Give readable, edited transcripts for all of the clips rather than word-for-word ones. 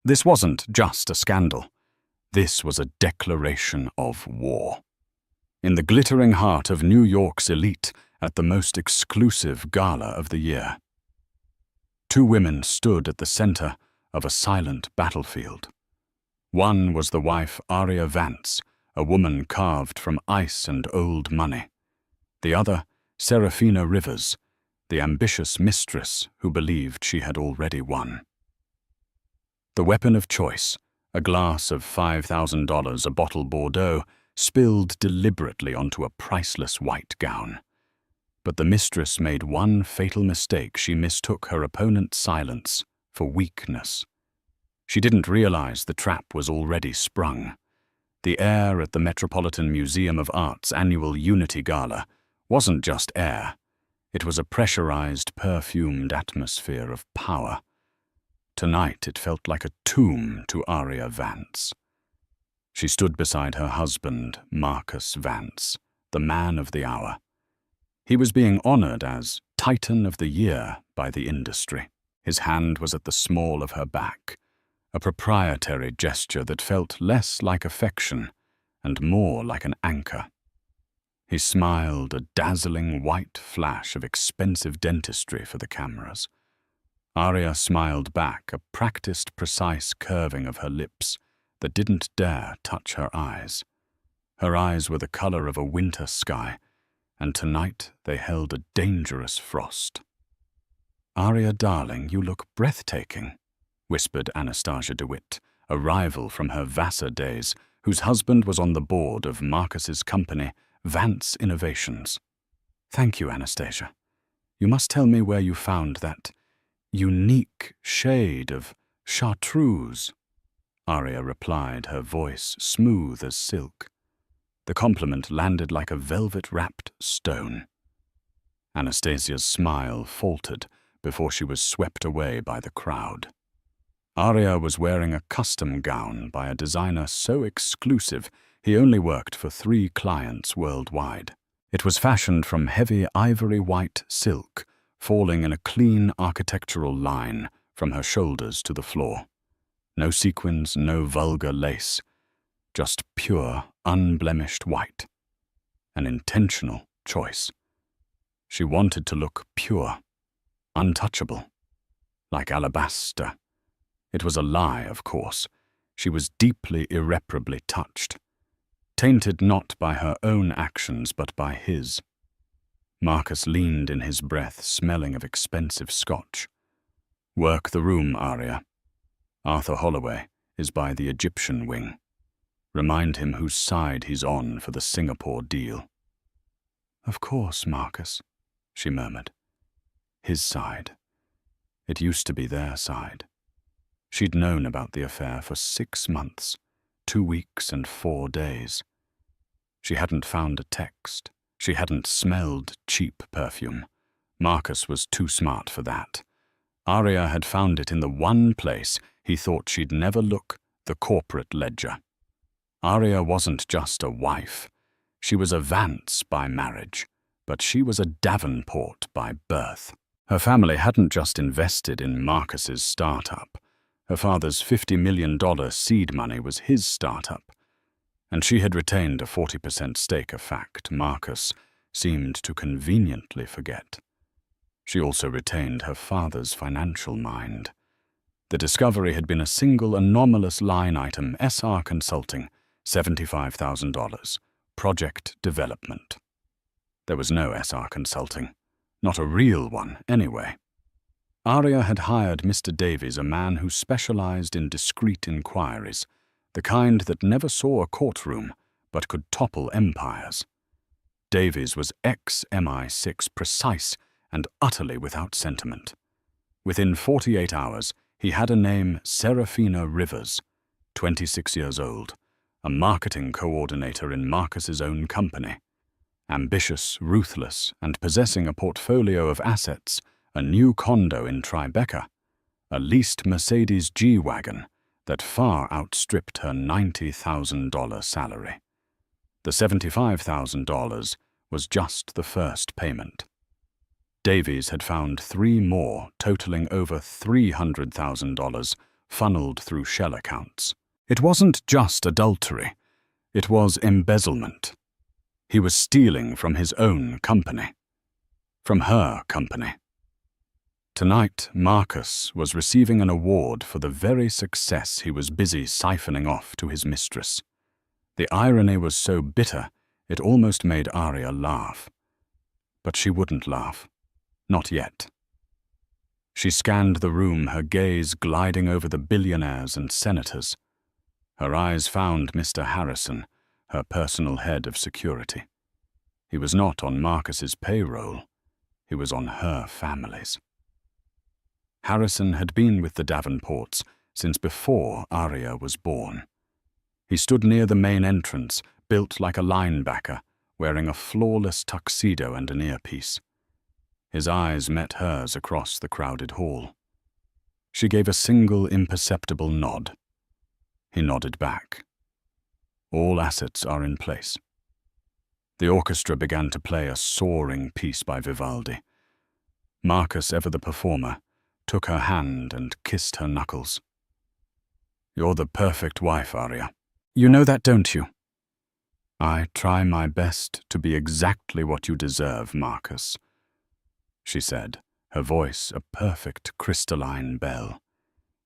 This wasn't just a scandal. This was a declaration of war. In the glittering heart of New York's elite, at the most exclusive gala of the year, two women stood at the center of a silent battlefield. One was the wife Aria Vance, a woman carved from ice and old money. The other, Serafina Rivers, the ambitious mistress who believed she had already won. The weapon of choice, a glass of $5,000 a bottle Bordeaux, spilled deliberately onto a priceless white gown. But the mistress made one fatal mistake. She mistook her opponent's silence for weakness. She didn't realize the trap was already sprung. The air at the Metropolitan Museum of Art's annual Unity Gala wasn't just air. It was a pressurized, perfumed atmosphere of power. Tonight it felt like a tomb to Aria Vance. She stood beside her husband, Marcus Vance, the man of the hour. He was being honored as Titan of the Year by the industry. His hand was at the small of her back, a proprietary gesture that felt less like affection and more like an anchor. He smiled, a dazzling white flash of expensive dentistry for the cameras. Aria smiled back, a practiced, precise curving of her lips that didn't dare touch her eyes. Her eyes were the color of a winter sky, and tonight they held a dangerous frost. "Aria, darling, you look breathtaking," whispered Anastasia DeWitt, a rival from her Vassar days, whose husband was on the board of Marcus's company, Vance Innovations. "Thank you, Anastasia. You must tell me where you found that unique shade of chartreuse," Aria replied, her voice smooth as silk. The compliment landed like a velvet-wrapped stone. Anastasia's smile faltered before she was swept away by the crowd. Aria was wearing a custom gown by a designer so exclusive he only worked for 3 clients worldwide. It was fashioned from heavy ivory-white silk, falling in a clean architectural line from her shoulders to the floor. No sequins, no vulgar lace, just pure, unblemished white. An intentional choice. She wanted to look pure, untouchable, like alabaster. It was a lie, of course. She was deeply, irreparably touched. Tainted not by her own actions, but by his. Marcus leaned in his breath, smelling of expensive scotch. "Work the room, Aria. Arthur Holloway is by the Egyptian wing. Remind him whose side he's on for the Singapore deal." "Of course, Marcus," she murmured. His side. It used to be their side. She'd known about the affair for 6 months, 2 weeks and 4 days. She hadn't found a text. She hadn't smelled cheap perfume. Marcus was too smart for that. Aria had found it in the one place he thought she'd never look, the corporate ledger. Aria wasn't just a wife. She was a Vance by marriage, but she was a Davenport by birth. Her family hadn't just invested in Marcus's startup. Her father's $50 million seed money was his startup, and she had retained a 40% stake, a fact Marcus seemed to conveniently forget. She also retained her father's financial mind. The discovery had been a single anomalous line item, SR Consulting, $75,000, project development. There was no SR Consulting, not a real one anyway. Aria had hired Mr. Davies, a man who specialized in discreet inquiries, the kind that never saw a courtroom but could topple empires. Davies was ex-MI6, precise and utterly without sentiment. Within 48 hours, he had a name, Serafina Rivers, 26 years old, a marketing coordinator in Marcus's own company. Ambitious, ruthless, and possessing a portfolio of assets, a new condo in Tribeca, a leased Mercedes G-Wagon that far outstripped her $90,000 salary. The $75,000 was just the first payment. Davies had found 3 more, totaling over $300,000, funneled through shell accounts. It wasn't just adultery, it was embezzlement. He was stealing from his own company. From her company. Tonight, Marcus was receiving an award for the very success he was busy siphoning off to his mistress. The irony was so bitter, it almost made Arya laugh. But she wouldn't laugh. Not yet. She scanned the room, her gaze gliding over the billionaires and senators. Her eyes found Mr. Harrison, her personal head of security. He was not on Marcus's payroll. He was on her family's. Harrison had been with the Davenports since before Arya was born. He stood near the main entrance, built like a linebacker, wearing a flawless tuxedo and an earpiece. His eyes met hers across the crowded hall. She gave a single imperceptible nod. He nodded back. All assets are in place. The orchestra began to play a soaring piece by Vivaldi. Marcus, ever the performer, took her hand and kissed her knuckles. "You're the perfect wife, Arya. You know that, don't you?" "I try my best to be exactly what you deserve, Marcus," she said, her voice a perfect crystalline bell.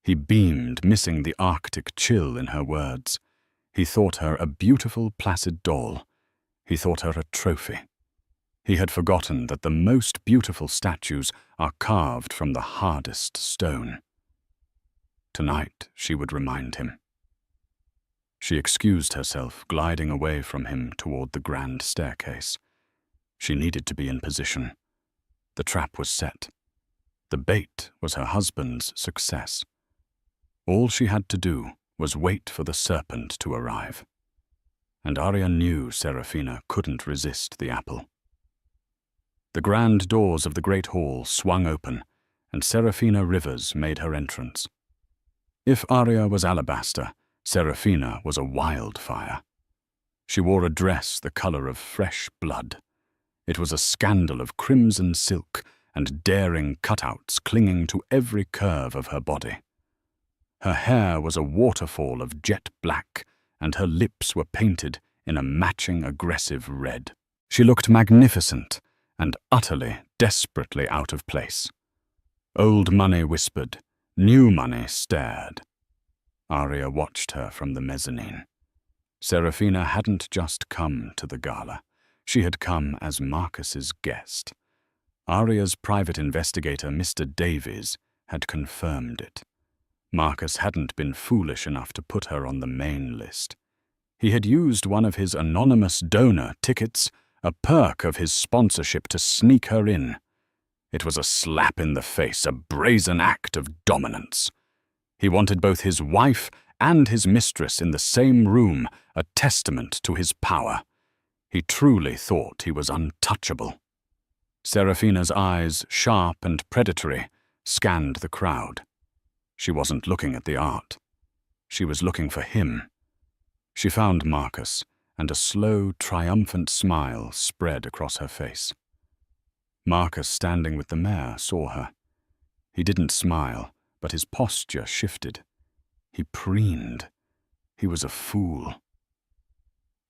He beamed, missing the Arctic chill in her words. He thought her a beautiful, placid doll. He thought her a trophy. He had forgotten that the most beautiful statues are carved from the hardest stone. Tonight, she would remind him. She excused herself, gliding away from him toward the grand staircase. She needed to be in position. The trap was set. The bait was her husband's success. All she had to do was wait for the serpent to arrive. And Arya knew Serafina couldn't resist the apple. The grand doors of the great hall swung open, and Serafina Rivers made her entrance. If Arya was alabaster, Serafina was a wildfire. She wore a dress the color of fresh blood. It was a scandal of crimson silk and daring cutouts clinging to every curve of her body. Her hair was a waterfall of jet black, and her lips were painted in a matching aggressive red. She looked magnificent and utterly, desperately out of place. Old money whispered, new money stared. Arya watched her from the mezzanine. Serafina hadn't just come to the gala. She had come as Marcus's guest. Arya's private investigator, Mr. Davies, had confirmed it. Marcus hadn't been foolish enough to put her on the main list. He had used one of his anonymous donor tickets, a perk of his sponsorship, to sneak her in. It was a slap in the face, a brazen act of dominance. He wanted both his wife and his mistress in the same room, a testament to his power. He truly thought he was untouchable. Serafina's eyes, sharp and predatory, scanned the crowd. She wasn't looking at the art. She was looking for him. She found Marcus, and a slow, triumphant smile spread across her face. Marcus, standing with the mayor, saw her. He didn't smile, but his posture shifted. He preened. He was a fool.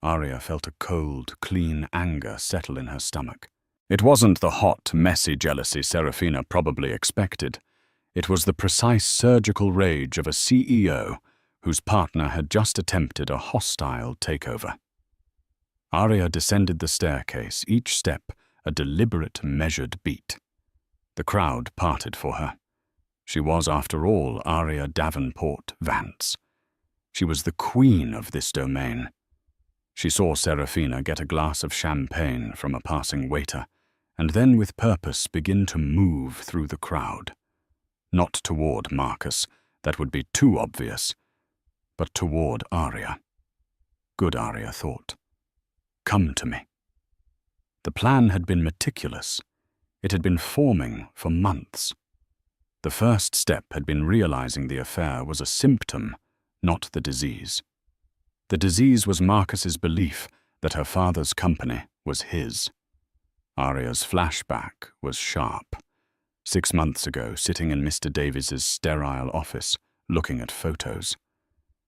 Arya felt a cold, clean anger settle in her stomach. It wasn't the hot, messy jealousy Serafina probably expected. It was the precise surgical rage of a CEO whose partner had just attempted a hostile takeover. Arya descended the staircase, each step a deliberate, measured beat. The crowd parted for her. She was, after all, Arya Davenport Vance. She was the queen of this domain. She saw Serafina get a glass of champagne from a passing waiter, and then with purpose begin to move through the crowd. Not toward Marcus, that would be too obvious, but toward Arya. Good, Arya thought. Come to me. The plan had been meticulous. It had been forming for months. The first step had been realizing the affair was a symptom, not the disease. The disease was Marcus's belief that her father's company was his. Arya's flashback was sharp. 6 months ago, sitting in Mr. Davies's sterile office, looking at photos.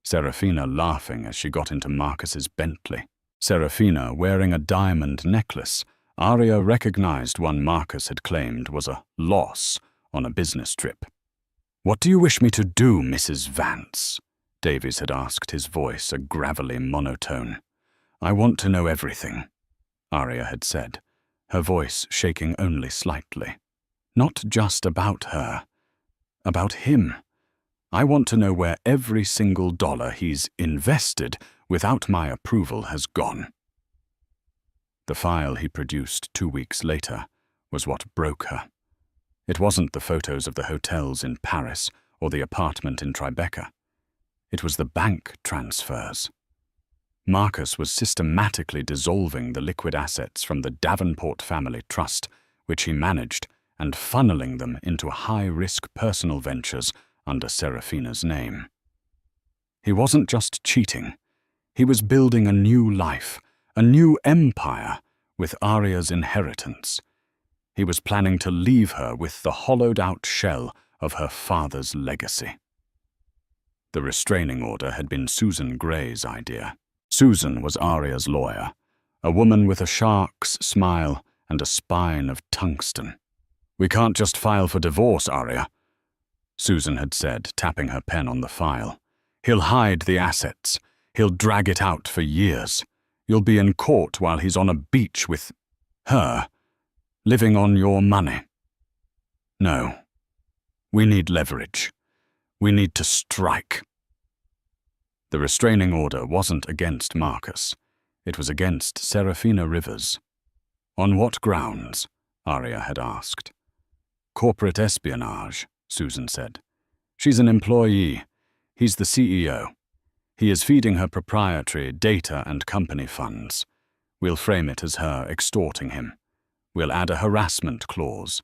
Serafina laughing as she got into Marcus's Bentley. Serafina wearing a diamond necklace. Arya recognized one Marcus had claimed was a loss on a business trip. "What do you wish me to do, Mrs. Vance?" Davies had asked, his voice a gravelly monotone. "I want to know everything," Arya had said, her voice shaking only slightly. "Not just about her. About him. I want to know where every single dollar he's invested without my approval has gone." The file he produced 2 weeks later was what broke her. It wasn't the photos of the hotels in Paris or the apartment in Tribeca. It was the bank transfers. Marcus was systematically dissolving the liquid assets from the Davenport family trust, which he managed, and funneling them into high-risk personal ventures under Serafina's name. He wasn't just cheating. He was building a new life, a new empire with Arya's inheritance. He was planning to leave her with the hollowed-out shell of her father's legacy. The restraining order had been Susan Gray's idea. Susan was Arya's lawyer, a woman with a shark's smile and a spine of tungsten. "We can't just file for divorce, Arya," Susan had said, tapping her pen on the file. "He'll hide the assets. He'll drag it out for years. You'll be in court while he's on a beach with her, living on your money. No. We need leverage. We need to strike." The restraining order wasn't against Marcus. It was against Serafina Rivers. "On what grounds?" Arya had asked. "Corporate espionage," Susan said. "She's an employee. He's the CEO. He is feeding her proprietary data and company funds. We'll frame it as her extorting him. We'll add a harassment clause.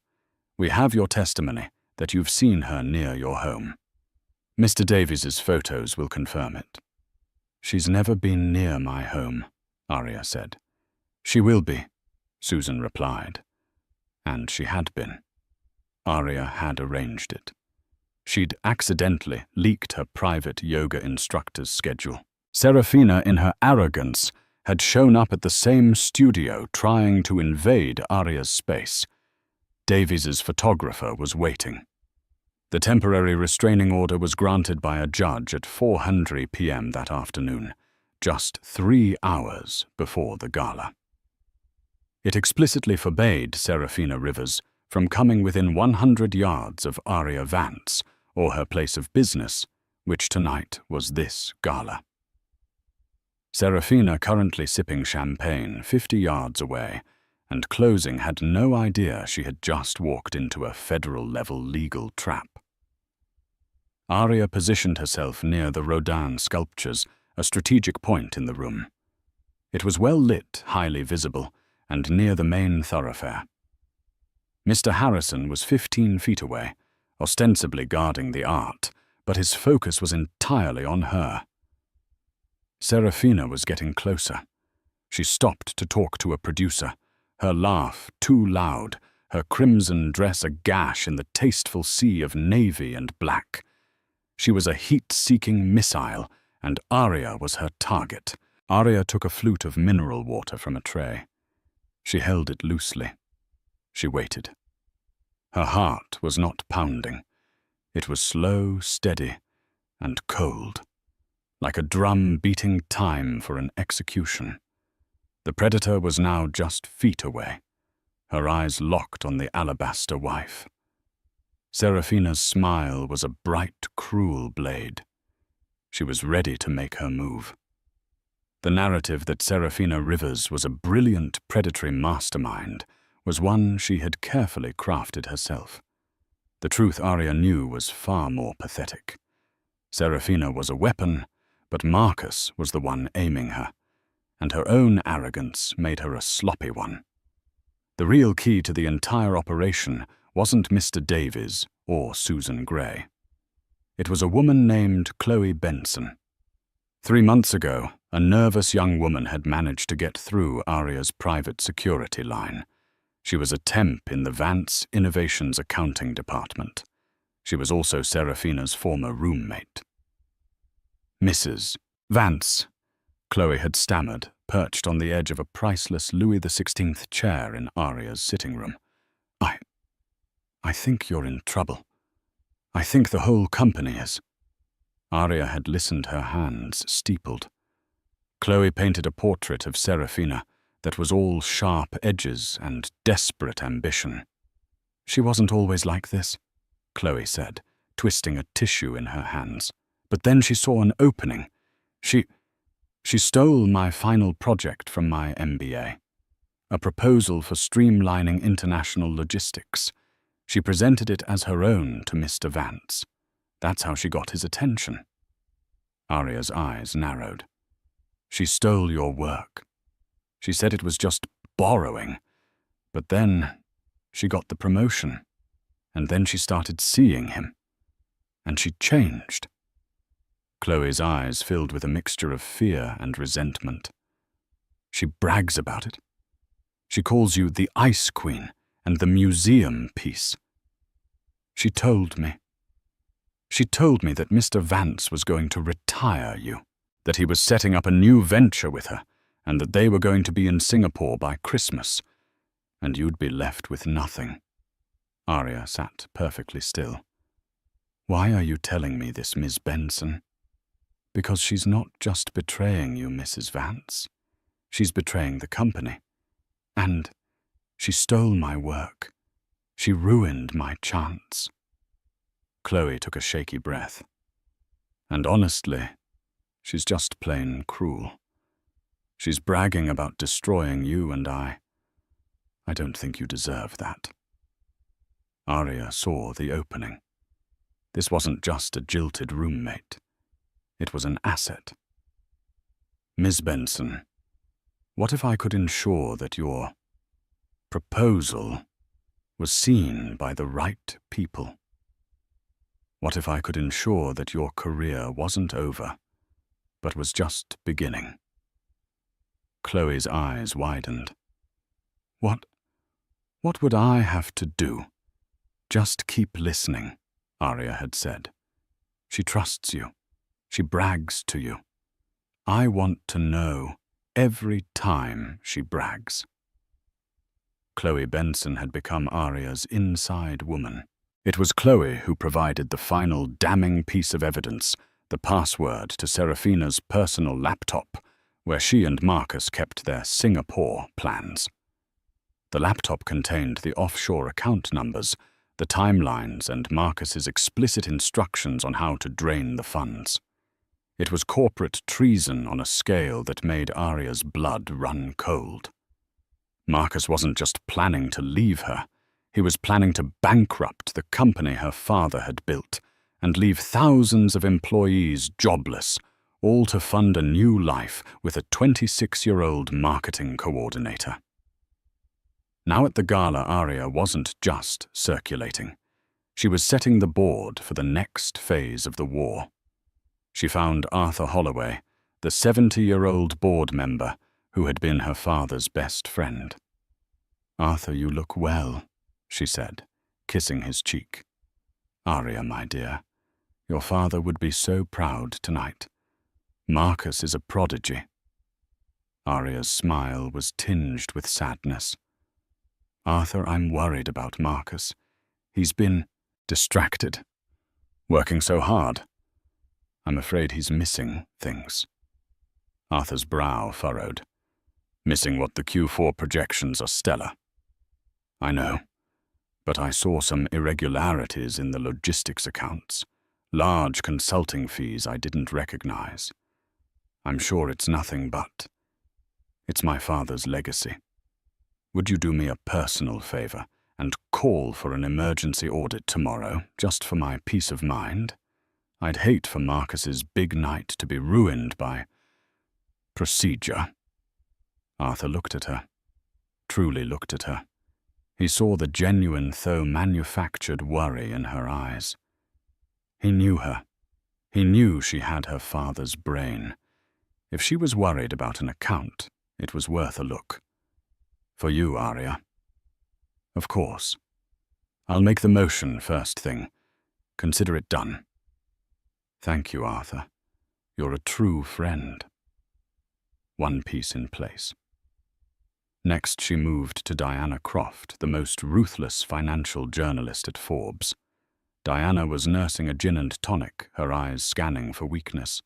We have your testimony that you've seen her near your home. Mr. Davies's photos will confirm it." "She's never been near my home," Arya said. "She will be," Susan replied. And she had been. Arya had arranged it. She'd accidentally leaked her private yoga instructor's schedule. Serafina, in her arrogance, had shown up at the same studio trying to invade Arya's space. Davies's photographer was waiting. The temporary restraining order was granted by a judge at 4:00 p.m. that afternoon, just 3 hours before the gala. It explicitly forbade Serafina Rivers from coming within 100 yards of Arya Vance or her place of business, which tonight was this gala. Serafina, currently sipping champagne 50 yards away, and closing, had no idea she had just walked into a federal-level legal trap. Arya positioned herself near the Rodin sculptures, a strategic point in the room. It was well lit, highly visible, and near the main thoroughfare. Mr. Harrison was 15 feet away, ostensibly guarding the art, but his focus was entirely on her. Serafina was getting closer. She stopped to talk to a producer, her laugh too loud, her crimson dress a gash in the tasteful sea of navy and black. She was a heat-seeking missile, and Arya was her target. Arya took a flute of mineral water from a tray. She held it loosely. She waited. Her heart was not pounding. It was slow, steady, and cold, like a drum beating time for an execution. The predator was now just feet away, her eyes locked on the alabaster wife. Serafina's smile was a bright, cruel blade. She was ready to make her move. The narrative that Serafina Rivers was a brilliant predatory mastermind was one she had carefully crafted herself. The truth Arya knew was far more pathetic. Serafina was a weapon, but Marcus was the one aiming her, and her own arrogance made her a sloppy one. The real key to the entire operation wasn't Mr. Davies or Susan Gray. It was a woman named Chloe Benson. 3 months ago, a nervous young woman had managed to get through Arya's private security line. She was a temp in the Vance Innovations accounting department. She was also Seraphina's former roommate. Mrs. Vance, Chloe had stammered, perched on the edge of a priceless Louis XVI chair in Aria's sitting room. I think you're in trouble. I think the whole company is. Aria had listened, her hands steepled. Chloe painted a portrait of Seraphina that was all sharp edges and desperate ambition. She wasn't always like this, Chloe said, twisting a tissue in her hands. But then she saw an opening. She stole my final project from my MBA, a proposal for streamlining international logistics. She presented it as her own to Mr. Vance. That's how she got his attention. Aria's eyes narrowed. She stole your work. She said it was just borrowing. But then she got the promotion. And then she started seeing him. And she changed. Chloe's eyes filled with a mixture of fear and resentment. She brags about it. She calls you the Ice Queen and the museum piece. She told me that Mr. Vance was going to retire you, that he was setting up a new venture with her, and that they were going to be in Singapore by Christmas, and you'd be left with nothing. Aria sat perfectly still. Why are you telling me this, Miss Benson? Because she's not just betraying you, Mrs. Vance. She's betraying the company. And she stole my work. She ruined my chance. Chloe took a shaky breath. And honestly, she's just plain cruel. She's bragging about destroying you and I don't think you deserve that. Aria saw the opening. This wasn't just a jilted roommate. It was an asset. Miss Benson, what if I could ensure that your proposal was seen by the right people? What if I could ensure that your career wasn't over, but was just beginning? Chloe's eyes widened. What would I have to do? Just keep listening, Aria had said. She trusts you. She brags to you. I want to know every time she brags. Chloe Benson had become Aria's inside woman. It was Chloe who provided the final damning piece of evidence, the password to Seraphina's personal laptop, where she and Marcus kept their Singapore plans. The laptop contained the offshore account numbers, the timelines, and Marcus's explicit instructions on how to drain the funds. It was corporate treason on a scale that made Aria's blood run cold. Marcus wasn't just planning to leave her. He was planning to bankrupt the company her father had built and leave thousands of employees jobless, all to fund a new life with a 26-year-old marketing coordinator. Now at the gala, Aria wasn't just circulating. She was setting the board for the next phase of the war. She found Arthur Holloway, the 70-year-old board member who had been her father's best friend. "Arthur, you look well," she said, kissing his cheek. "Aria, my dear, your father would be so proud tonight. Marcus is a prodigy." Aria's smile was tinged with sadness. "Arthur, I'm worried about Marcus. He's been distracted, working so hard. I'm afraid he's missing things." Arthur's brow furrowed. "Missing what? The Q4 projections are stellar." "I know, but I saw some irregularities in the logistics accounts, large consulting fees I didn't recognize. I'm sure it's nothing but it's my father's legacy. Would you do me a personal favor and call for an emergency audit tomorrow, just for my peace of mind? I'd hate for Marcus's big night to be ruined by procedure." Arthur looked at her, truly looked at her. He saw the genuine, though manufactured, worry in her eyes. He knew her. He knew she had her father's brain. If she was worried about an account, it was worth a look. "For you, Aria." "Of course. I'll make the motion first thing. Consider it done." "Thank you, Arthur. You're a true friend." One piece in place. Next, she moved to Diana Croft, the most ruthless financial journalist at Forbes. Diana was nursing a gin and tonic, her eyes scanning for weakness.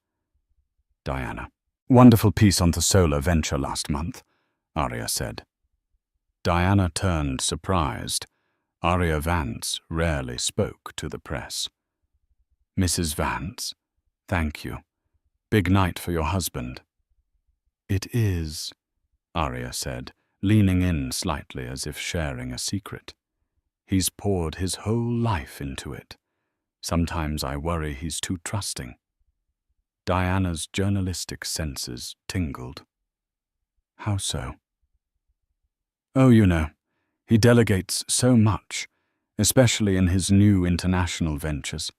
Diana. "Wonderful piece on the solar venture last month," Arya said. Diana turned surprised. Arya Vance rarely spoke to the press. "Mrs. Vance, thank you. Big night for your husband." "It is," Arya said, leaning in slightly as if sharing a secret. "He's poured his whole life into it. Sometimes I worry he's too trusting." Diana's journalistic senses tingled. "How so?" "Oh, you know, he delegates so much, especially in his new international ventures.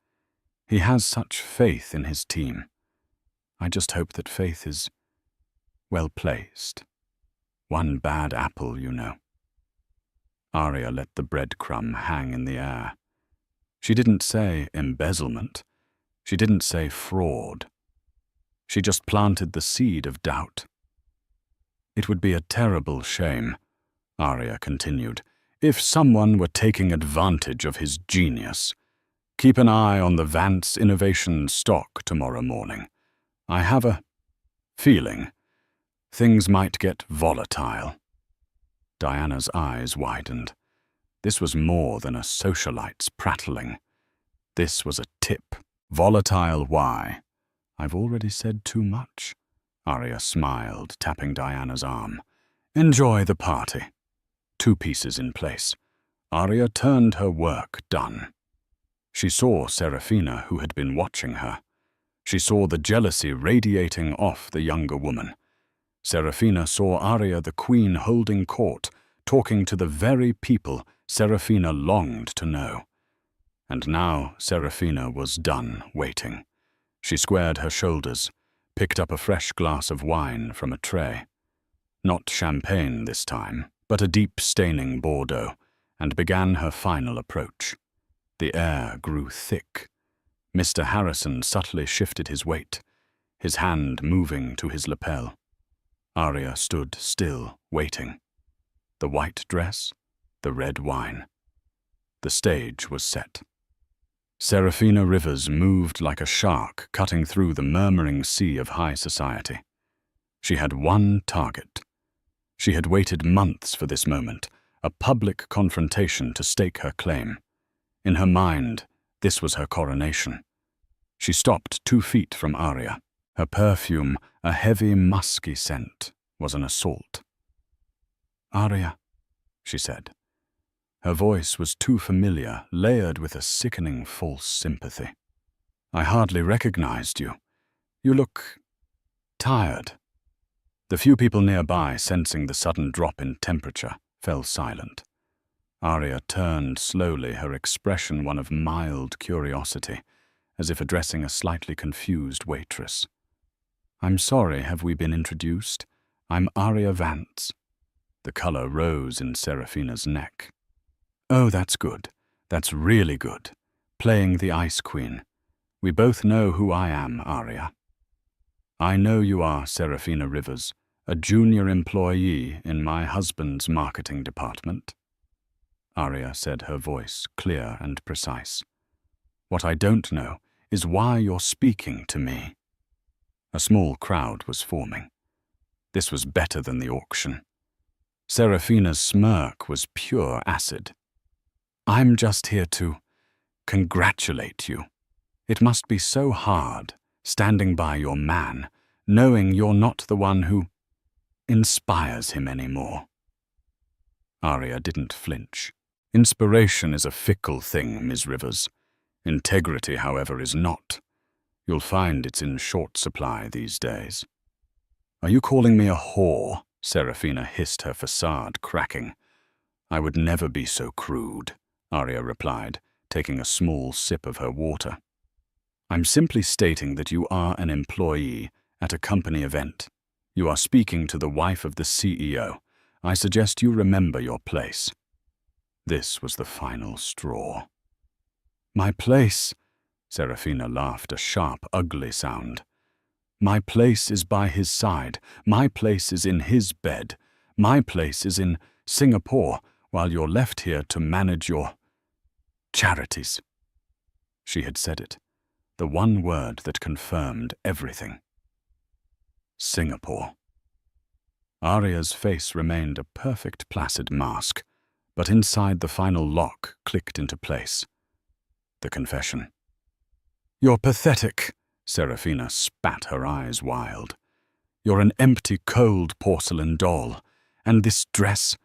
He has such faith in his team. I just hope that faith is well placed. One bad apple, you know." Arya let the breadcrumb hang in the air. She didn't say embezzlement. She didn't say fraud. She just planted the seed of doubt. "It would be a terrible shame," Arya continued, "if someone were taking advantage of his genius. Keep an eye on the Vance Innovation stock tomorrow morning. I have a feeling things might get volatile." Diana's eyes widened. This was more than a socialite's prattling. This was a tip. "Volatile why?" "I've already said too much." Arya smiled, tapping Diana's arm. "Enjoy the party." Two pieces in place. Arya turned her work done. She saw Serafina, who had been watching her. She saw the jealousy radiating off the younger woman. Serafina saw Arya the queen holding court, talking to the very people Serafina longed to know. And now Serafina was done waiting. She squared her shoulders, picked up a fresh glass of wine from a tray. Not champagne this time, but a deep staining Bordeaux, and began her final approach. The air grew thick. Mr. Harrison subtly shifted his weight, his hand moving to his lapel. Arya stood still, waiting. The white dress, the red wine. The stage was set. Serafina Rivers moved like a shark cutting through the murmuring sea of high society. She had one target. She had waited months for this moment, a public confrontation to stake her claim. In her mind, this was her coronation. She stopped 2 feet from Arya. Her perfume, a heavy, musky scent, was an assault. "Arya," she said. Her voice was too familiar, layered with a sickening false sympathy. "I hardly recognized you. You look tired." The few people nearby, sensing the sudden drop in temperature, fell silent. Arya turned slowly, her expression one of mild curiosity, as if addressing a slightly confused waitress. "I'm sorry, have we been introduced? I'm Arya Vance." The color rose in Serafina's neck. "Oh, that's good. That's really good. Playing the Ice Queen. We both know who I am, Arya." "I know you are Serafina Rivers, a junior employee in my husband's marketing department." Arya said, her voice clear and precise. "What I don't know is why you're speaking to me." A small crowd was forming. This was better than the auction. Serafina's smirk was pure acid. "I'm just here to congratulate you. It must be so hard, standing by your man, knowing you're not the one who inspires him anymore." Arya didn't flinch. "Inspiration is a fickle thing, Ms. Rivers. Integrity, however, is not. You'll find it's in short supply these days." "Are you calling me a whore?" Serafina hissed, her facade cracking. "I would never be so crude," Arya replied, taking a small sip of her water. "I'm simply stating that you are an employee at a company event. You are speaking to the wife of the CEO. I suggest you remember your place." This was the final straw. "My place?" Serafina laughed a sharp, ugly sound. My place is by his side. My place is in his bed. My place is in Singapore, while you're left here to manage your charities. She had said it, the one word that confirmed everything. Singapore. Arya's face remained a perfect placid mask, but inside the final lock clicked into place. The confession. You're pathetic, Serafina spat her eyes wild. You're an empty, cold porcelain doll, and this dress,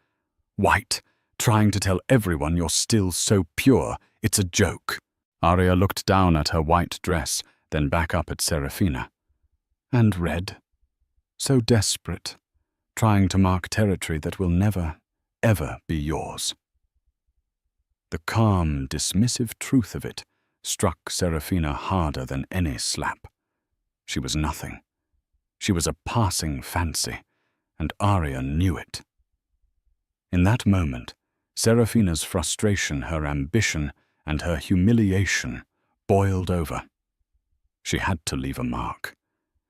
white, trying to tell everyone you're still so pure, it's a joke. Arya looked down at her white dress, then back up at Serafina. And red. So desperate, trying to mark territory that will never, ever be yours. The calm, dismissive truth of it struck Serafina harder than any slap. She was nothing. She was a passing fancy, and Arya knew it. In that moment, Serafina's frustration, her ambition, and her humiliation boiled over. She had to leave a mark.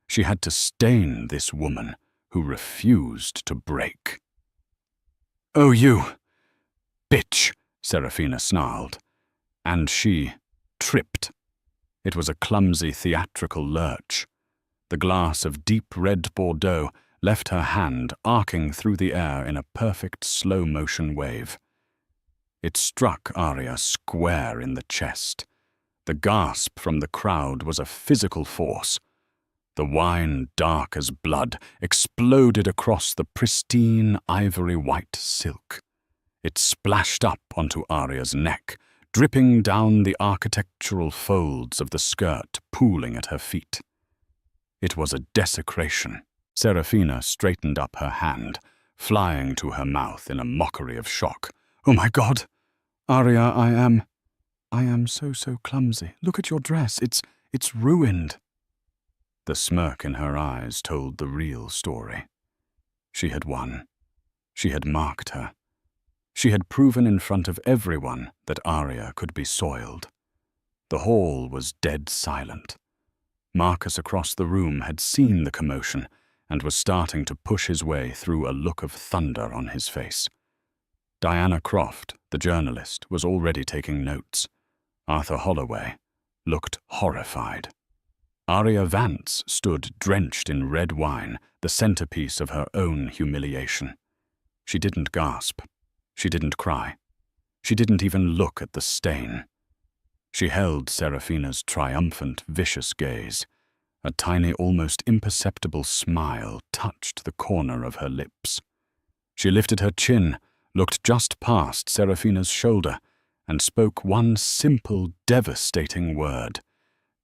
She had to stain this woman who refused to break. "Oh, you bitch," Serafina snarled, and she tripped. It was a clumsy theatrical lurch. The glass of deep red Bordeaux left her hand arcing through the air in a perfect slow-motion wave. It struck Arya square in the chest. The gasp from the crowd was a physical force. The wine, dark as blood, exploded across the pristine ivory-white silk. It splashed up onto Arya's neck, dripping down the architectural folds of the skirt pooling at her feet. It was a desecration. Serafina straightened up her hand, flying to her mouth in a mockery of shock. "Oh my God! Arya, I am so clumsy. Look at your dress. It's ruined." The smirk in her eyes told the real story. She had won. She had marked her. She had proven in front of everyone that Arya could be soiled. The hall was dead silent. Marcus across the room had seen the commotion and was starting to push his way through, a look of thunder on his face. Diana Croft, the journalist, was already taking notes. Arthur Holloway looked horrified. Arya Vance stood drenched in red wine, the centerpiece of her own humiliation. She didn't gasp. She didn't cry. She didn't even look at the stain. She held Serafina's triumphant, vicious gaze. A tiny, almost imperceptible smile touched the corner of her lips. She lifted her chin, looked just past Serafina's shoulder, and spoke one simple, devastating word.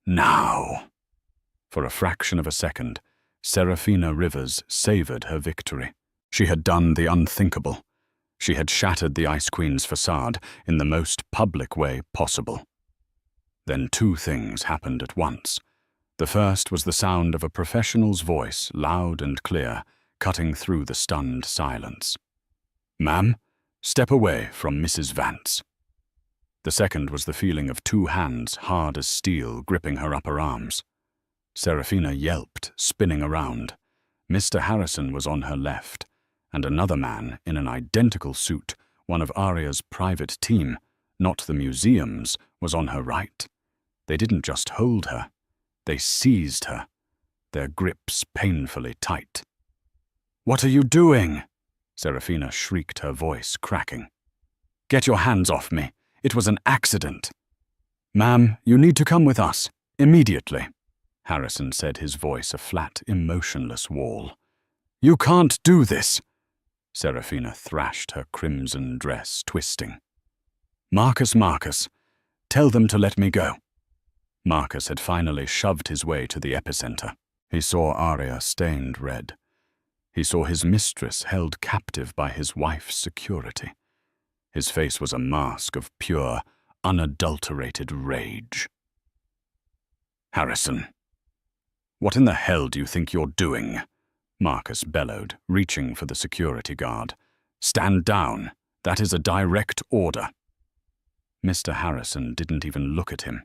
"Now." For a fraction of a second, Serafina Rivers savored her victory. She had done the unthinkable. She had shattered the Ice Queen's facade in the most public way possible. Then two things happened at once. The first was the sound of a professional's voice, loud and clear, cutting through the stunned silence. "Ma'am, step away from Mrs. Vance." The second was the feeling of two hands, hard as steel, gripping her upper arms. Serafina yelped, spinning around. Mr. Harrison was on her left, and another man in an identical suit, one of Arya's private team, not the museum's, was on her right. They didn't just hold her. They seized her, their grips painfully tight. "What are you doing?" Serafina shrieked, her voice cracking. "Get your hands off me. It was an accident." "Ma'am, you need to come with us, immediately," Harrison said, his voice a flat, emotionless wall. "You can't do this," Serafina thrashed, her crimson dress twisting. Marcus, tell them to let me go." Marcus had finally shoved his way to the epicenter. He saw Arya stained red. He saw his mistress held captive by his wife's security. His face was a mask of pure, unadulterated rage. "Harrison, what in the hell do you think you're doing?" Marcus bellowed, reaching for the security guard. "Stand down. That is a direct order." Mr. Harrison didn't even look at him.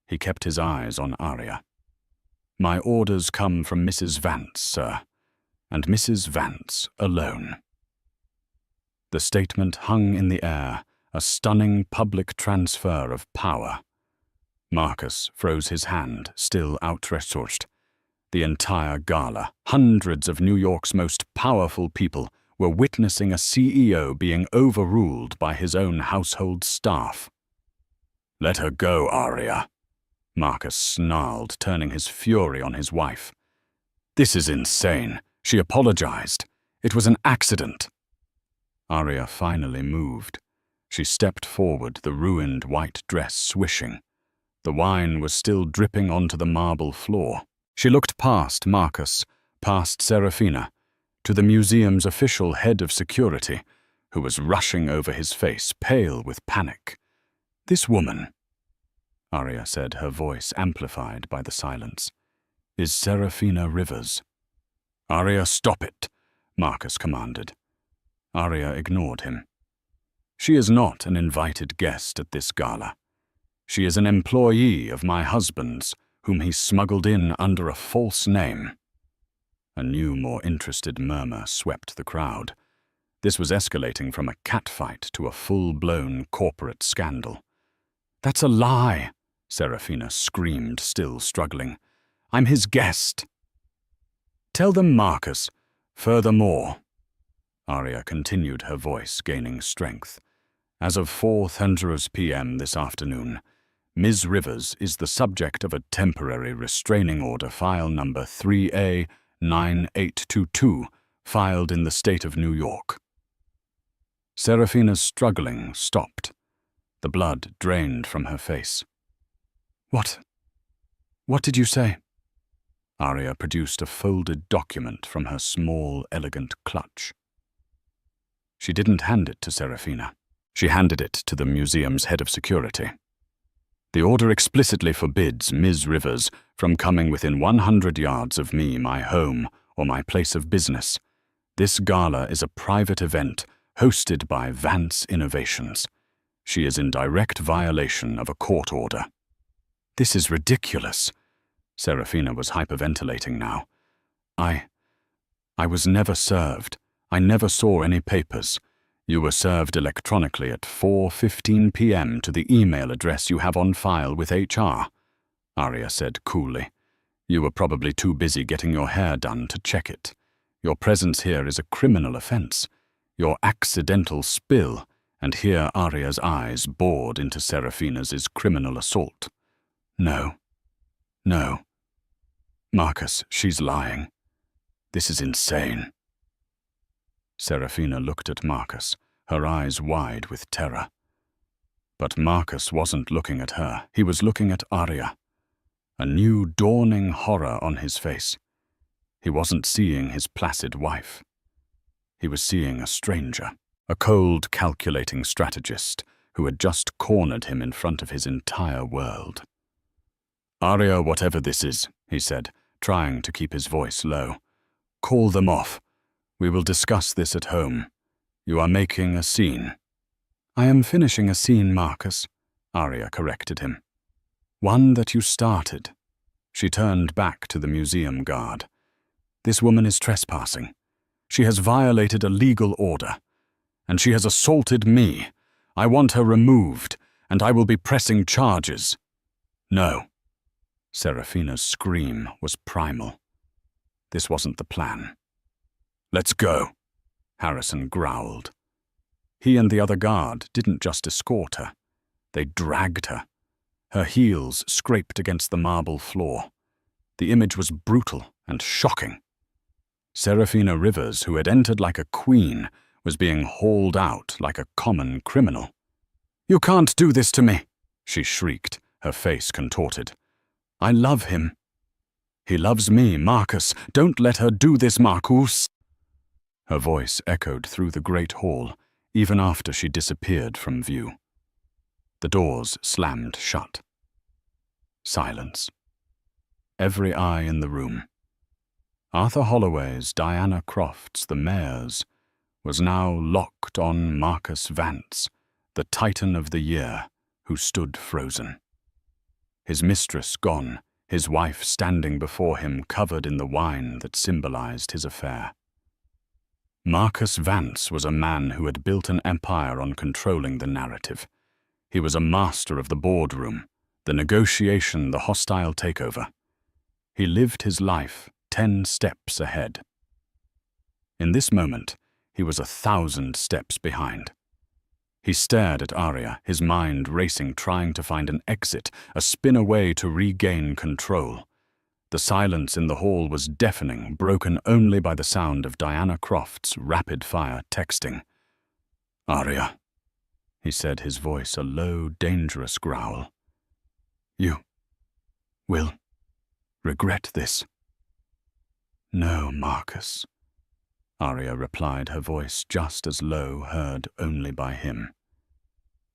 He kept his eyes on Arya. "My orders come from Mrs. Vance, sir, and Mrs. Vance alone." The statement hung in the air, a stunning public transfer of power. Marcus froze his hand, still outstretched. The entire gala, hundreds of New York's most powerful people, were witnessing a CEO being overruled by his own household staff. "Let her go, Arya," Marcus snarled, turning his fury on his wife. "This is insane. She apologized. It was an accident." Arya finally moved. She stepped forward, the ruined white dress swishing. The wine was still dripping onto the marble floor. She looked past Marcus, past Serafina, to the museum's official head of security, who was rushing over his face, pale with panic. "This woman," Arya said, her voice amplified by the silence, "is Serafina Rivers." "Arya, stop it," Marcus commanded. Arya ignored him. "She is not an invited guest at this gala. She is an employee of my husband's, whom he smuggled in under a false name." A new, more interested murmur swept the crowd. This was escalating from a catfight to a full-blown corporate scandal. "That's a lie," Serafina screamed, still struggling. "I'm his guest." "Tell them, Marcus. Furthermore," Arya continued, her voice gaining strength, "as of 4:00 p.m. this afternoon, Ms. Rivers is the subject of a temporary restraining order file number 3A9822, filed in the state of New York." Serafina's struggling stopped. The blood drained from her face. What did you say?" Arya produced a folded document from her small, elegant clutch. She didn't hand it to Serafina. She handed it to the museum's head of security. "The order explicitly forbids Ms. Rivers from coming within 100 yards of me, my home, or my place of business. This gala is a private event hosted by Vance Innovations. She is in direct violation of a court order." "This is ridiculous." Serafina was hyperventilating now. I was never served. I never saw any papers. You were served electronically at 4:15 p.m. to the email address you have on file with HR, Arya said coolly. "You were probably too busy getting your hair done to check it. Your presence here is a criminal offense. Your accidental spill," and here Arya's eyes bored into Serafina's, "is criminal assault." No. "Marcus, she's lying. This is insane." Serafina looked at Marcus, her eyes wide with terror. But Marcus wasn't looking at her. He was looking at Arya. A new dawning horror on his face. He wasn't seeing his placid wife. He was seeing a stranger, a cold, calculating strategist who had just cornered him in front of his entire world. "Arya, whatever this is," he said, trying to keep his voice low, "call them off. We will discuss this at home. You are making a scene." "I am finishing a scene, Marcus," Arya corrected him. "One that you started." She turned back to the museum guard. "This woman is trespassing. She has violated a legal order. And she has assaulted me. I want her removed, and I will be pressing charges." "No." Serafina's scream was primal. This wasn't the plan. "Let's go," Harrison growled. He and the other guard didn't just escort her. They dragged her. Her heels scraped against the marble floor. The image was brutal and shocking. Serafina Rivers, who had entered like a queen, was being hauled out like a common criminal. "You can't do this to me," she shrieked, her face contorted. "I love him." "He loves me, Marcus. Don't let her do this, Marcus." Her voice echoed through the great hall, even after she disappeared from view. The doors slammed shut. Silence. Every eye in the room. Arthur Holloway's, Diana Croft's, the mayor's, was now locked on Marcus Vance, the Titan of the year, who stood frozen. His mistress gone, his wife standing before him covered in the wine that symbolized his affair. Marcus Vance was a man who had built an empire on controlling the narrative. He was a master of the boardroom, the negotiation, the hostile takeover. He lived his life 10 steps ahead. In this moment, he was 1,000 steps behind. He stared at Arya, his mind racing, trying to find an exit, a spin away to regain control. The silence in the hall was deafening, broken only by the sound of Diana Croft's rapid-fire texting. "Arya," he said, his voice a low, dangerous growl. "You will regret this." "No, Marcus," Arya replied, her voice just as low, heard only by him.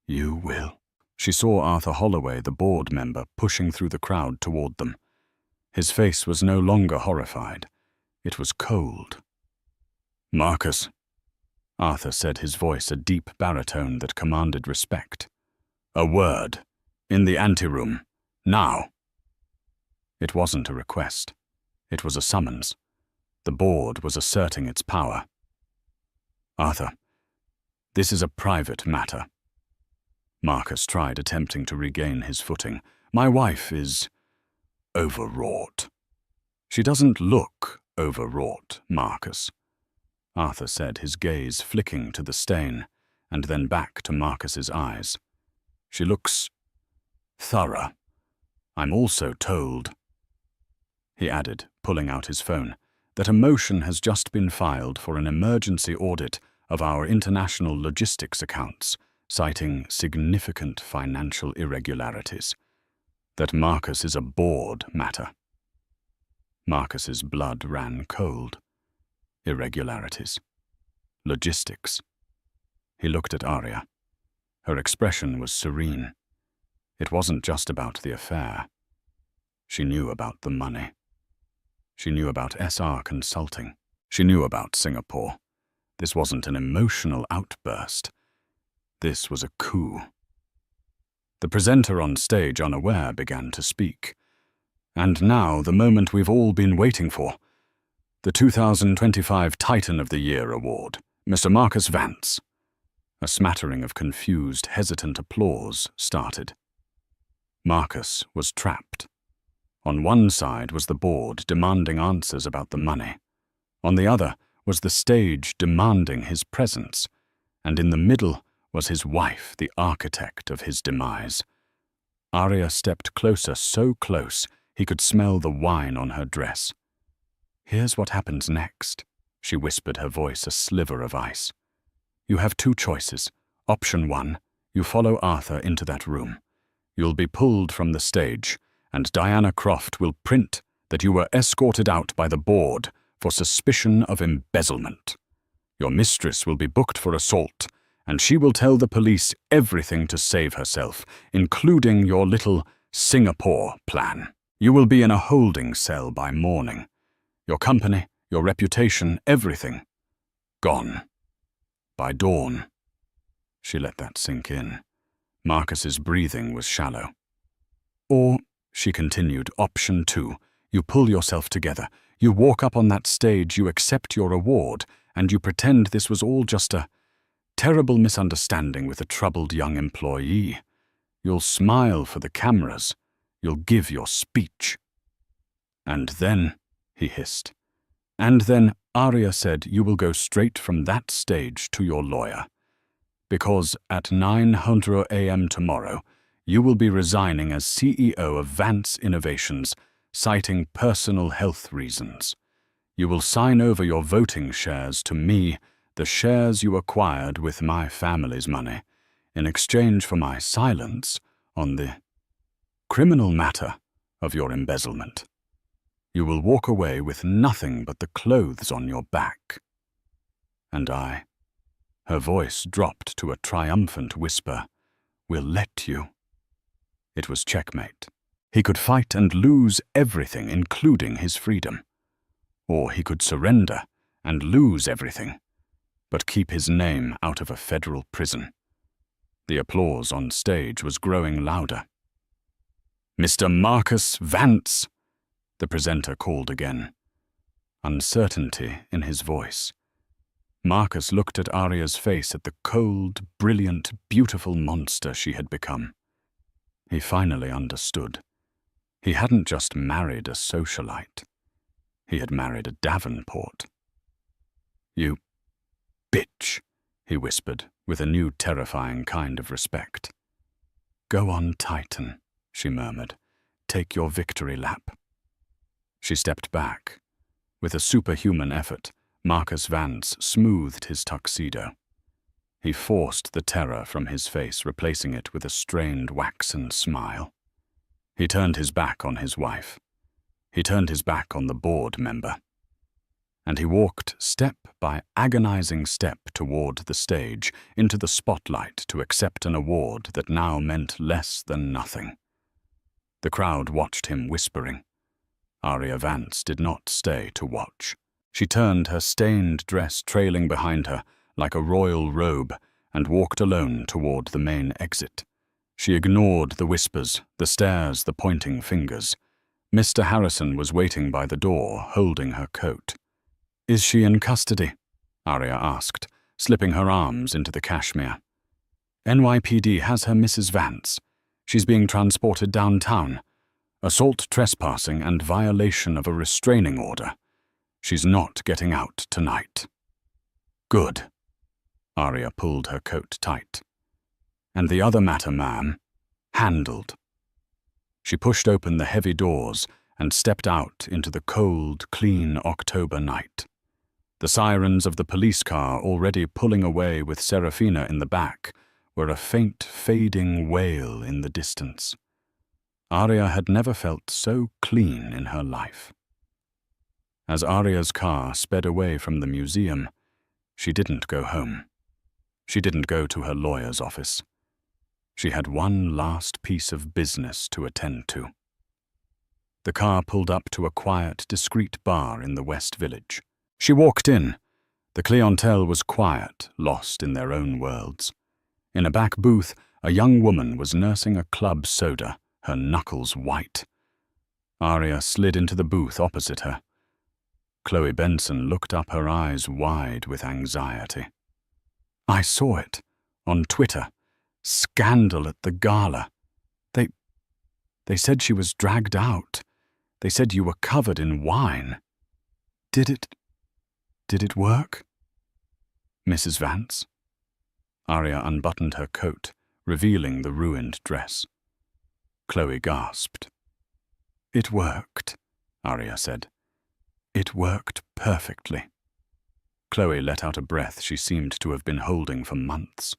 "You will." She saw Arthur Holloway, the board member, pushing through the crowd toward them. His face was no longer horrified. It was cold. "Marcus," Arthur said, his voice a deep baritone that commanded respect. "A word. In the anteroom. Now." It wasn't a request. It was a summons. The board was asserting its power. "Arthur, this is a private matter." Marcus tried, attempting to regain his footing. "My wife is overwrought." "She doesn't look overwrought, Marcus," Arthur said, his gaze flicking to the stain, and then back to Marcus's eyes. "She looks thorough. I'm also told," he added, pulling out his phone, "that a motion has just been filed for an emergency audit of our international logistics accounts, citing significant financial irregularities. That Marcus is a board matter." Marcus's blood ran cold. Irregularities. Logistics. He looked at Arya. Her expression was serene. It wasn't just about the affair. She knew about the money. She knew about SR Consulting. She knew about Singapore. This wasn't an emotional outburst. This was a coup. The presenter on stage, unaware, began to speak. "And now, the moment we've all been waiting for. The 2025 Titan of the Year award, Mr. Marcus Vance." A smattering of confused, hesitant applause started. Marcus was trapped. On one side was the board demanding answers about the money. On the other was the stage demanding his presence. And in the middle was his wife, the architect of his demise. Arya stepped closer, so close he could smell the wine on her dress. "Here's what happens next," she whispered, her voice a sliver of ice. "You have 2 choices. Option 1, you follow Arthur into that room. You'll be pulled from the stage, and Diana Croft will print that you were escorted out by the board for suspicion of embezzlement. Your mistress will be booked for assault, and she will tell the police everything to save herself, including your little Singapore plan. You will be in a holding cell by morning. Your company, your reputation, everything, gone. By dawn." She let that sink in. Marcus's breathing was shallow. "Or," she continued, "option 2, you pull yourself together. You walk up on that stage, you accept your award, and you pretend this was all just a terrible misunderstanding with a troubled young employee. You'll smile for the cameras. You'll give your speech." "And then," he hissed. "And then," Arya said, "you will go straight from that stage to your lawyer. Because at 9:00 a.m. tomorrow, you will be resigning as CEO of Vance Innovations, citing personal health reasons. You will sign over your voting shares to me, the shares you acquired with my family's money, in exchange for my silence on the criminal matter of your embezzlement. You will walk away with nothing but the clothes on your back. And I," her voice dropped to a triumphant whisper, "will let you." It was checkmate. He could fight and lose everything, including his freedom. Or he could surrender and lose everything, but keep his name out of a federal prison. The applause on stage was growing louder. "Mr. Marcus Vance," the presenter called again, uncertainty in his voice. Marcus looked at Arya's face, at the cold, brilliant, beautiful monster she had become. He finally understood. He hadn't just married a socialite. He had married a Davenport. "You bitch," he whispered, with a new terrifying kind of respect. "Go on, Titan," she murmured. "Take your victory lap." She stepped back. With a superhuman effort, Marcus Vance smoothed his tuxedo. He forced the terror from his face, replacing it with a strained waxen smile. He turned his back on his wife. He turned his back on the board member. And he walked step by agonizing step toward the stage, into the spotlight, to accept an award that now meant less than nothing. The crowd watched him, whispering. Arya Vance did not stay to watch. She turned, her stained dress trailing behind her like a royal robe, and walked alone toward the main exit. She ignored the whispers, the stares, the pointing fingers. Mr. Harrison was waiting by the door, holding her coat. "Is she in custody?" Arya asked, slipping her arms into the cashmere. "NYPD has her, Mrs. Vance. She's being transported downtown. Assault, trespassing, and violation of a restraining order. She's not getting out tonight." "Good." Arya pulled her coat tight. "And the other matter, ma'am, handled." She pushed open the heavy doors and stepped out into the cold, clean October night. The sirens of the police car, already pulling away with Serafina in the back, were a faint, fading wail in the distance. Arya had never felt so clean in her life. As Arya's car sped away from the museum, she didn't go home. She didn't go to her lawyer's office. She had one last piece of business to attend to. The car pulled up to a quiet, discreet bar in the West Village. She walked in. The clientele was quiet, lost in their own worlds. In a back booth, a young woman was nursing a club soda, her knuckles white. Arya slid into the booth opposite her. Chloe Benson looked up, her eyes wide with anxiety. "I saw it. On Twitter. Scandal at the gala. They said she was dragged out. They said you were covered in wine. Did it work? Mrs. Vance?" Arya unbuttoned her coat, revealing the ruined dress. Chloe gasped. "It worked," Arya said. "It worked perfectly." Chloe let out a breath she seemed to have been holding for months.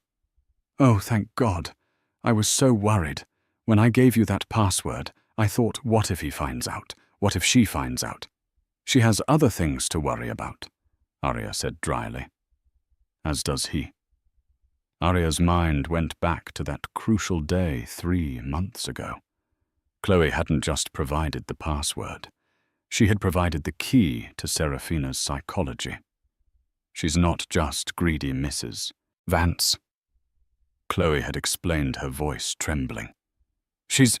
"Oh, thank God. I was so worried. When I gave you that password, I thought, what if he finds out? What if she finds out? She has other things to worry about," Arya said dryly. "As does he." Arya's mind went back to that crucial day 3 months ago. Chloe hadn't just provided the password. She had provided the key to Serafina's psychology. "She's not just greedy Mrs. Vance." Chloe had explained, her voice trembling. "She's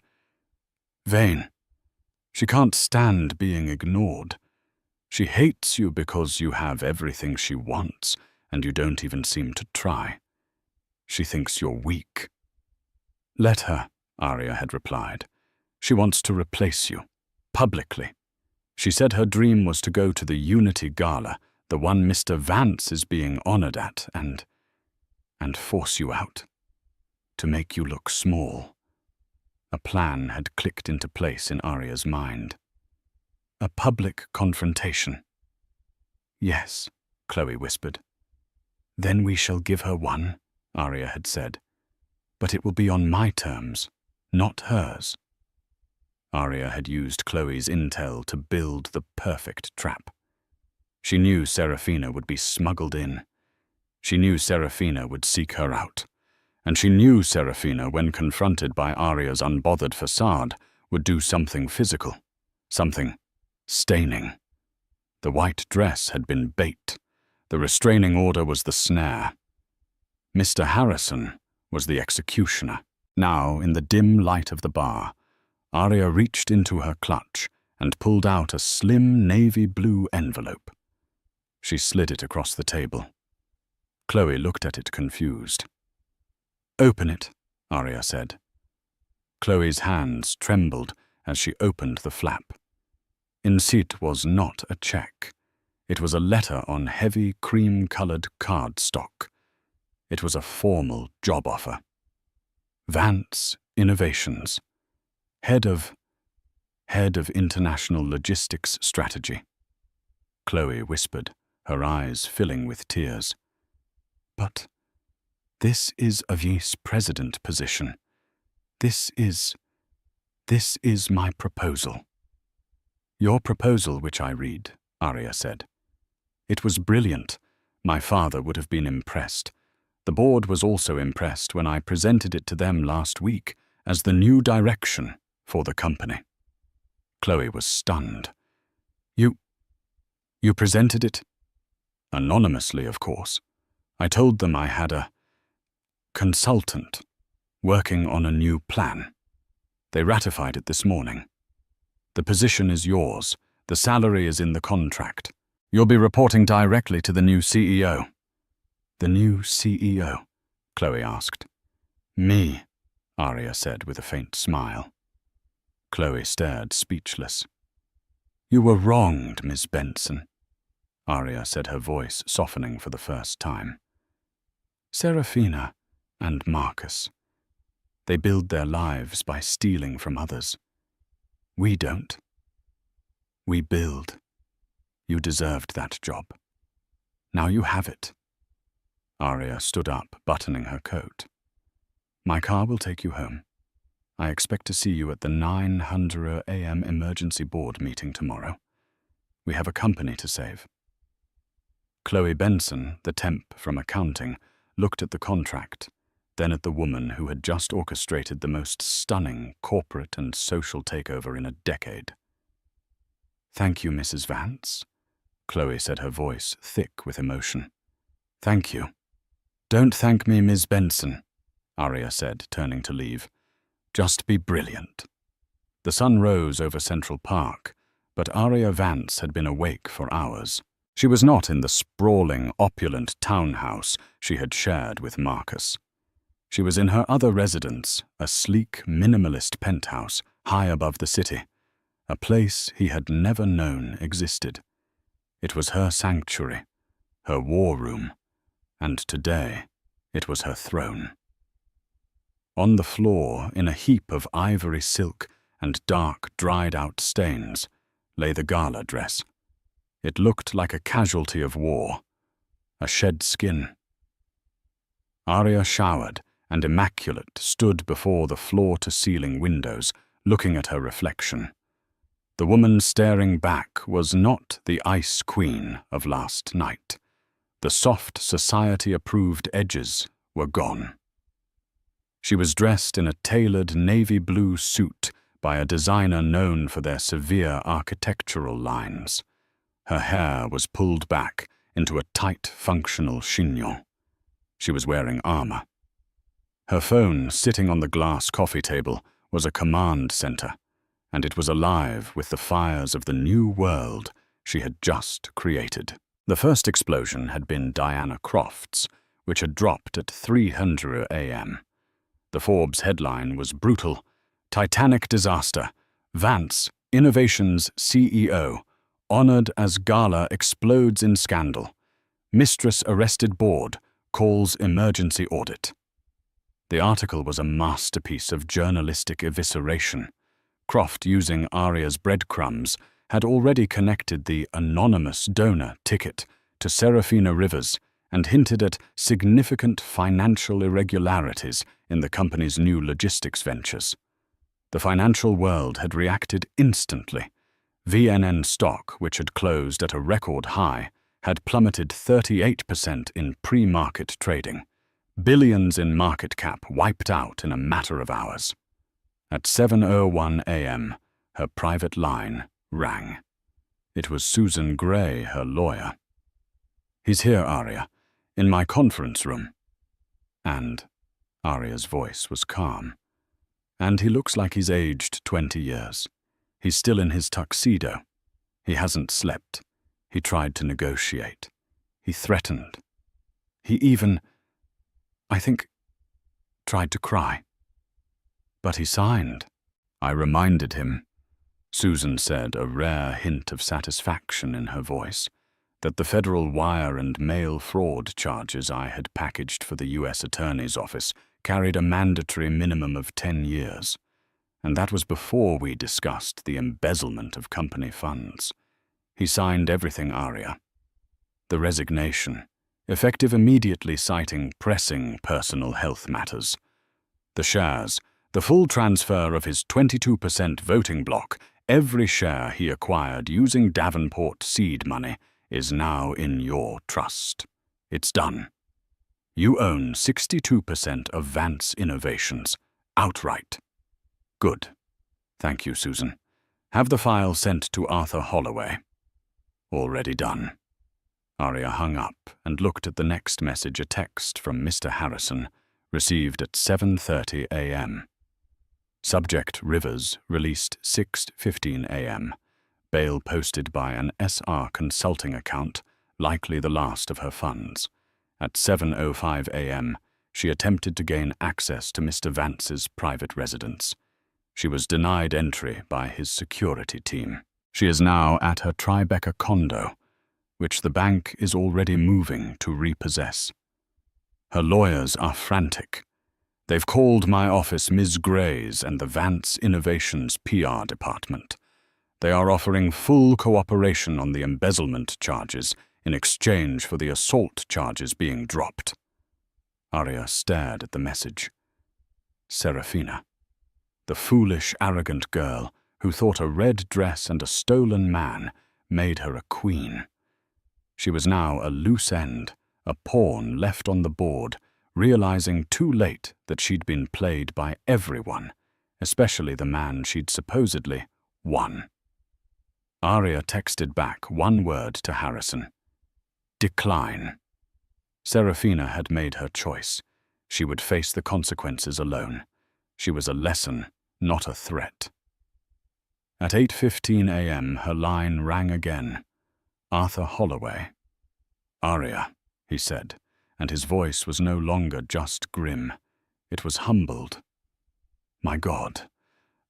vain. She can't stand being ignored. She hates you because you have everything she wants, and you don't even seem to try. She thinks you're weak." "Let her," Arya had replied. "She wants to replace you, publicly. She said her dream was to go to the Unity Gala, the one Mr. Vance is being honored at, and force you out. To make you look small." A plan had clicked into place in Arya's mind. "A public confrontation." "Yes," Chloe whispered. "Then we shall give her one," Arya had said. "But it will be on my terms, not hers." Arya had used Chloe's intel to build the perfect trap. She knew Serafina would be smuggled in. She knew Serafina would seek her out. And she knew Serafina, when confronted by Arya's unbothered facade, would do something physical, something staining. The white dress had been bait. The restraining order was the snare. Mr. Harrison was the executioner. Now, in the dim light of the bar, Arya reached into her clutch and pulled out a slim navy blue envelope. She slid it across the table. Chloe looked at it confused. "Open it," Arya said. Chloe's hands trembled as she opened the flap. Inside was not a check. It was a letter on heavy cream-colored cardstock. It was a formal job offer. Vance Innovations. Head of International Logistics Strategy. Chloe whispered, her eyes filling with tears. "But this is a vice president position. This is my proposal." "Your proposal, which I read," Arya said. "It was brilliant. My father would have been impressed. The board was also impressed when I presented it to them last week as the new direction for the company." Chloe was stunned. You presented it?" "Anonymously, of course. I told them I had a consultant working on a new plan. They ratified it this morning. The position is yours. The salary is in the contract. You'll be reporting directly to the new CEO." "The new CEO?" Chloe asked. "Me," Arya said with a faint smile. Chloe stared, speechless. "You were wronged, Miss Benson," Arya said, her voice softening for the first time. "Serafina and Marcus. They build their lives by stealing from others. We don't. We build. You deserved that job. Now you have it." Arya stood up, buttoning her coat. "My car will take you home. I expect to see you at the 900 a.m. emergency board meeting tomorrow. We have a company to save." Chloe Benson, the temp from accounting, looked at the contract, then at the woman who had just orchestrated the most stunning corporate and social takeover in a decade. "Thank you, Mrs. Vance," Chloe said, her voice thick with emotion. "Thank you." "Don't thank me, Ms. Benson," Arya said, turning to leave. "Just be brilliant." The sun rose over Central Park, but Arya Vance had been awake for hours. She was not in the sprawling, opulent townhouse she had shared with Marcus. She was in her other residence, a sleek, minimalist penthouse high above the city, a place he had never known existed. It was her sanctuary, her war room, and today it was her throne. On the floor, in a heap of ivory silk and dark, dried-out stains, lay the gala dress. It looked like a casualty of war, a shed skin. Arya showered and immaculate stood before the floor-to-ceiling windows, looking at her reflection. The woman staring back was not the Ice Queen of last night. The soft, society-approved edges were gone. She was dressed in a tailored navy blue suit by a designer known for their severe architectural lines. Her hair was pulled back into a tight, functional chignon. She was wearing armor. Her phone, sitting on the glass coffee table, was a command center, and it was alive with the fires of the new world she had just created. The first explosion had been Diana Croft's, which had dropped at 300 a.m. The Forbes headline was brutal: "Titanic Disaster. Vance, Innovations CEO, honored as gala explodes in scandal. Mistress arrested board, calls emergency audit." The article was a masterpiece of journalistic evisceration. Croft, using Arya's breadcrumbs, had already connected the anonymous donor ticket to Serafina Rivers and hinted at significant financial irregularities in the company's new logistics ventures. The financial world had reacted instantly. VNN stock, which had closed at a record high, had plummeted 38% in pre-market trading. Billions in market cap wiped out in a matter of hours. At 7:01 a.m., her private line rang. It was Susan Gray, her lawyer. "He's here, Arya, in my conference room." And Arya's voice was calm. And he looks like he's aged 20 years. He's still in his tuxedo. He hasn't slept. He tried to negotiate. He threatened. He even, I think, tried to cry. But he signed. I reminded him, Susan said, a rare hint of satisfaction in her voice, that the federal wire and mail fraud charges I had packaged for the U.S. Attorney's Office carried a mandatory minimum of 10 years, and that was before we discussed the embezzlement of company funds. He signed everything, Arya. The resignation, effective immediately, citing pressing personal health matters. The shares, the full transfer of his 22% voting block, every share he acquired using Davenport seed money, is now in your trust. It's done. You own 62% of Vance Innovations, outright. Good. Thank you, Susan. Have the file sent to Arthur Holloway. Already done. Arya hung up and looked at the next message, a text from Mr. Harrison, received at 7:30 a.m. Subject: Rivers, released 6:15 a.m. Bail posted by an SR Consulting account, likely the last of her funds. At 7:05 a.m., she attempted to gain access to Mr. Vance's private residence. She was denied entry by his security team. She is now at her Tribeca condo, which the bank is already moving to repossess. Her lawyers are frantic. They've called my office Ms. Gray's and the Vance Innovations PR department. They are offering full cooperation on the embezzlement charges in exchange for the assault charges being dropped. Arya stared at the message. Serafina. The foolish, arrogant girl who thought a red dress and a stolen man made her a queen. She was now a loose end, a pawn left on the board, realizing too late that she'd been played by everyone, especially the man she'd supposedly won. Arya texted back one word to Harrison. Decline. Serafina had made her choice. She would face the consequences alone. She was a lesson, not a threat. At 8:15 a.m., her line rang again. Arthur Holloway. Arya, he said, and his voice was no longer just grim. It was humbled. My God,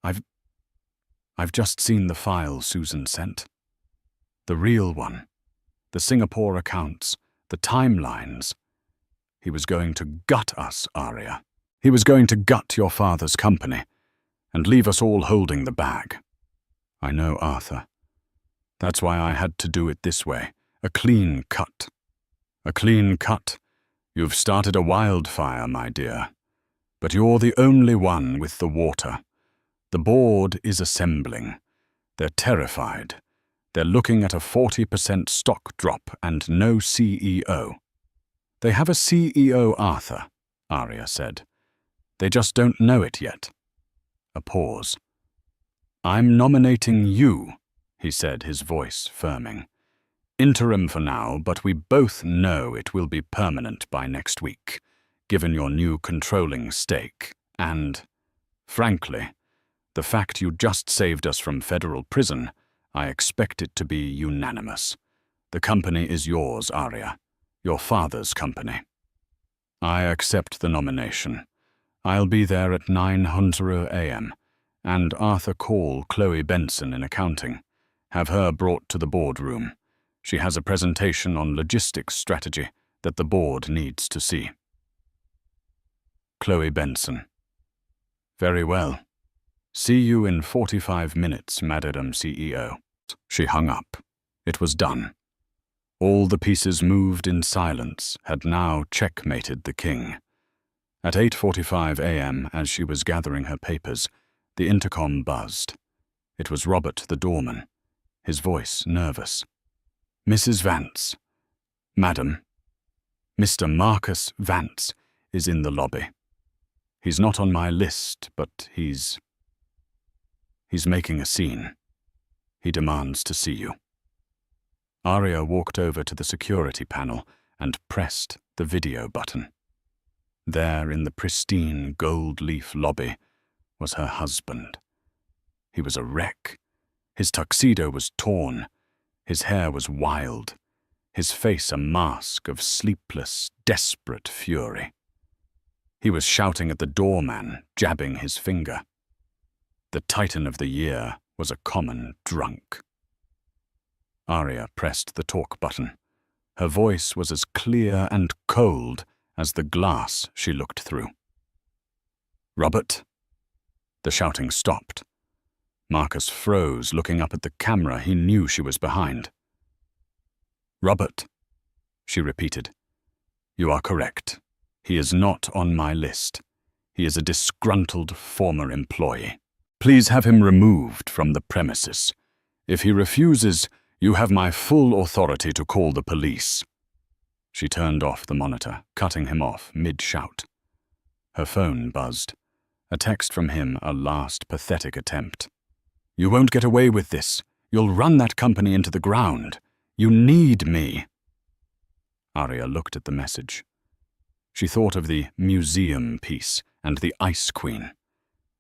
I've just seen the file Susan sent. The real one. The Singapore accounts. The timelines. He was going to gut us, Arya. He was going to gut your father's company and leave us all holding the bag. I know, Arthur. That's why I had to do it this way. A clean cut. A clean cut. You've started a wildfire, my dear. But you're the only one with the water. The board is assembling. They're terrified. They're looking at a 40% stock drop and no CEO. They have a CEO, Arthur, Arya said. They just don't know it yet. A pause. I'm nominating you, he said, his voice firming. Interim for now, but we both know it will be permanent by next week, given your new controlling stake, and, frankly, the fact you just saved us from federal prison, I expect it to be unanimous. The company is yours, Arya, your father's company. I accept the nomination. I'll be there at 9:00 a.m., and Arthur call Chloe Benson in accounting. Have her brought to the boardroom. She has a presentation on logistics strategy that the board needs to see. Chloe Benson. Very well. See you in 45 minutes, Madam CEO. She hung up. It was done. All the pieces moved in silence had now checkmated the king. At 8:45 a.m., as she was gathering her papers, the intercom buzzed. It was Robert the doorman, his voice nervous. Mrs. Vance. Madam. Mr. Marcus Vance is in the lobby. He's not on my list, but he's making a scene. He demands to see you. Arya walked over to the security panel and pressed the video button. There in the pristine gold leaf lobby was her husband. He was a wreck. His tuxedo was torn. His hair was wild. His face a mask of sleepless, desperate fury. He was shouting at the doorman, jabbing his finger. The Titan of the Year was a common drunk. Arya pressed the talk button. Her voice was as clear and cold as the glass she looked through. "Robert?" The shouting stopped. Marcus froze, looking up at the camera he knew she was behind. "Robert," she repeated. "You are correct. He is not on my list. He is a disgruntled former employee. Please have him removed from the premises. If he refuses, you have my full authority to call the police." She turned off the monitor, cutting him off mid-shout. Her phone buzzed. A text from him, a last pathetic attempt. "You won't get away with this. You'll run that company into the ground. You need me." Arya looked at the message. She thought of the museum piece and the Ice Queen.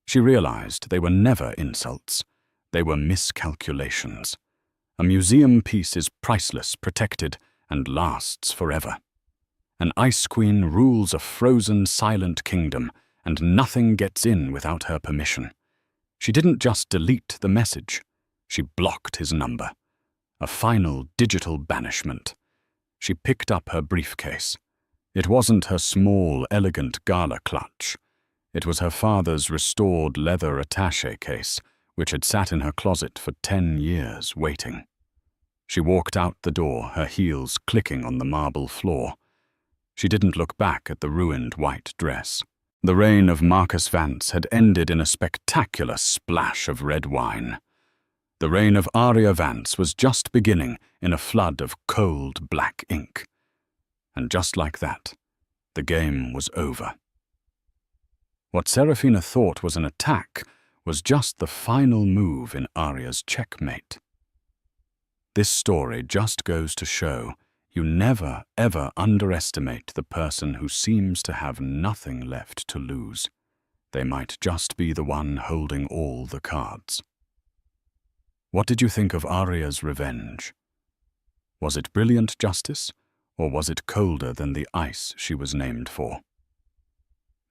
She realized they were never insults. They were miscalculations. A museum piece is priceless, protected, and lasts forever. An Ice Queen rules a frozen, silent kingdom, and nothing gets in without her permission. She didn't just delete the message. She blocked his number. A final digital banishment. She picked up her briefcase. It wasn't her small, elegant gala clutch. It was her father's restored leather attaché case, which had sat in her closet for 10 years, waiting. She walked out the door, her heels clicking on the marble floor. She didn't look back at the ruined white dress. The reign of Marcus Vance had ended in a spectacular splash of red wine. The reign of Arya Vance was just beginning in a flood of cold black ink. And just like that, the game was over. What Serafina thought was an attack was just the final move in Arya's checkmate. This story just goes to show you never, ever underestimate the person who seems to have nothing left to lose. They might just be the one holding all the cards. What did you think of Arya's revenge? Was it brilliant justice, or was it colder than the ice she was named for?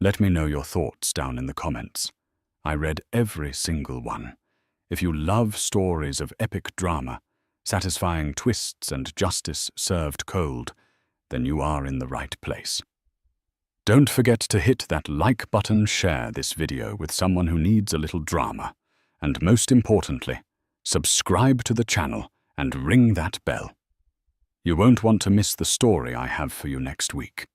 Let me know your thoughts down in the comments. I read every single one. If you love stories of epic drama, satisfying twists and justice served cold, then you are in the right place. Don't forget to hit that like button, share this video with someone who needs a little drama, and most importantly, subscribe to the channel and ring that bell. You won't want to miss the story I have for you next week.